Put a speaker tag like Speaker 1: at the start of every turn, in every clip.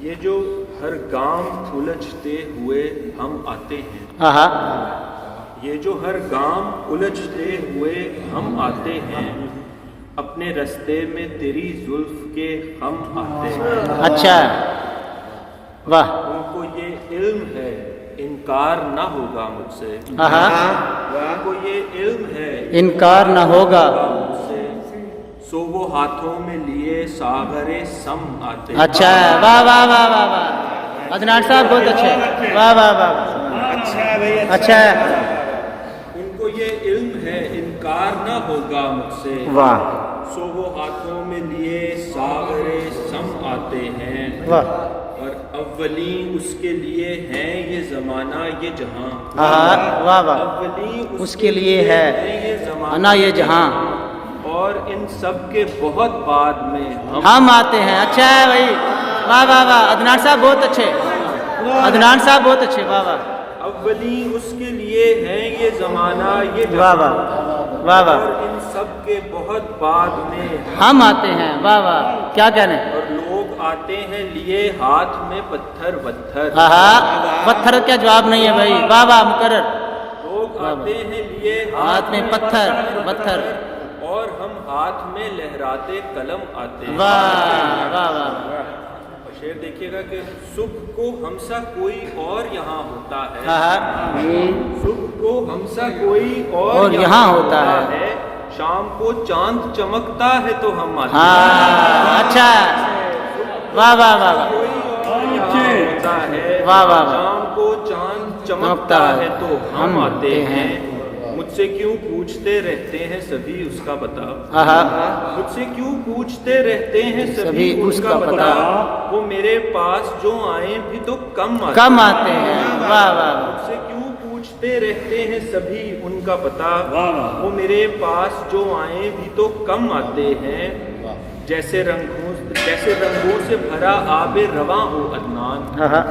Speaker 1: یہ جو ہر گام الجھتے ہوئے ہم آتے ہیں،
Speaker 2: آہا،
Speaker 1: یہ جو ہر گام الجھتے ہوئے ہم آتے ہیں، اپنے رستے میں تیری زلف کے ہم آتے ہیں۔
Speaker 2: اچھا، واہ،
Speaker 1: ان کو یہ علم ہے انکار نہ ہوگا مجھ سے،
Speaker 2: آہا،
Speaker 1: ان کو یہ علم ہے
Speaker 2: انکار نہ ہوگا،
Speaker 1: مجھ سے، سو وہ ہاتھوں میں لیے ساغر سم آتے ہیں۔
Speaker 2: اچھا، واہ واہ واہ واہ واہ، عدنان صاحب بہت اچھے، واہ واہ واہ، اچھا،
Speaker 1: ان کو یہ علم ہے انکار نہ ہوگا مجھ سے،
Speaker 2: واہ
Speaker 1: سو وہ ہاتھوں میں لیے ساغر سم آتے ہیں،
Speaker 2: واہ،
Speaker 1: اور اولین اس کے لیے ہیں یہ زمانہ یہ جہاں،
Speaker 2: آہا، واہ واہ،
Speaker 1: اولین
Speaker 2: اس کے لیے ہے
Speaker 1: یہ زمانہ
Speaker 2: انا یہ جہاں،
Speaker 1: اور ان سب کے بہت بعد میں
Speaker 2: ہم آتے ہیں۔ اچھا ہے بھائی، واہ واہ واہ، عدنان صاحب بہت اچھے، عدنان صاحب بہت اچھے، واہ واہ،
Speaker 1: اولی اس کے لیے ہیں یہ زمانہ یہ
Speaker 2: واہ
Speaker 1: جہاں،
Speaker 2: واہ، واہ واہ،
Speaker 1: اور ان سب کے بہت بعد میں
Speaker 2: ہم آتے ہیں، واہ واہ، کیا کہنے،
Speaker 1: اور لوگ آتے ہیں لیے ہاتھ میں پتھر پتھر،
Speaker 2: آہا، پتھر کیا جواب نہیں ہے بھائی، واہ واہ، مقرر،
Speaker 1: لوگ آتے ہیں لیے
Speaker 2: ہاتھ میں پتھر پتھر،
Speaker 1: اور ہم ہاتھ میں لہراتے قلم آتے ہیں۔
Speaker 2: واہ واہ واہ،
Speaker 1: اور شعر دیکھیے گا کہ صبح کو ہمسا کوئی اور یہاں ہوتا ہے،
Speaker 2: آہا،
Speaker 1: صبح کو ہمسا کوئی اور
Speaker 2: اور یہاں ہوتا ہے،
Speaker 1: شام کو چاند چمکتا ہے تو ہم آتے ہیں۔
Speaker 2: ہاں، اچھا، واہ واہ واہ واہ،
Speaker 1: کوئی اور یہاں ہوتا ہے،
Speaker 2: واہ واہ واہ،
Speaker 1: شام کو چاند چمکتا ہے تو ہم آتے ہیں۔ مجھ سے کیوں پوچھتے رہتے ہیں سبھی اس کا بتا،
Speaker 2: آہا،
Speaker 1: مجھ سے کیوں پوچھتے رہتے ہیں سبھی
Speaker 2: سبھی
Speaker 1: اس کا بتا، وہ میرے پاس جو آئیں بھی تو کم آتے
Speaker 2: کم آتے ہیں، واہ واہ واہ،
Speaker 1: مجھ سے کیوں پوچھتے رہتے ہیں سبھی ان کا پتا، وہ میرے پاس جو آئیں بھی تو کم آتے ہیں۔ جیسے رنگوں سے بھرا آب رواں ہو عدنان،
Speaker 2: آہا،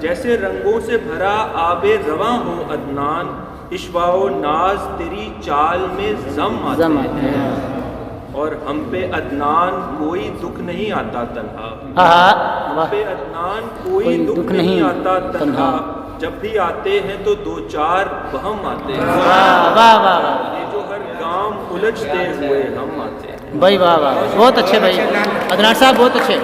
Speaker 1: جیسے رنگوں سے بھرا آب رواں ہو عدنان، اشوا و ناز تیری چال میں زم آتے ہیں، اور ہم پہ عدنان کوئی دکھ نہیں آتا تنہا،
Speaker 2: آہا،
Speaker 1: ہم
Speaker 2: واہ،
Speaker 1: پہ عدنان کوئی دکھ نہیں آتا تنہا، جب بھی آتے ہیں تو دو چار بہم آتے ہیں،
Speaker 2: واہ واہ واہ واہ،
Speaker 1: یہ جو ہر کام الجھتے ہوئے ہم آتے ہیں۔
Speaker 2: بھائی واہ واہ، بہت اچھے بھائی، عدنان صاحب بہت اچھے۔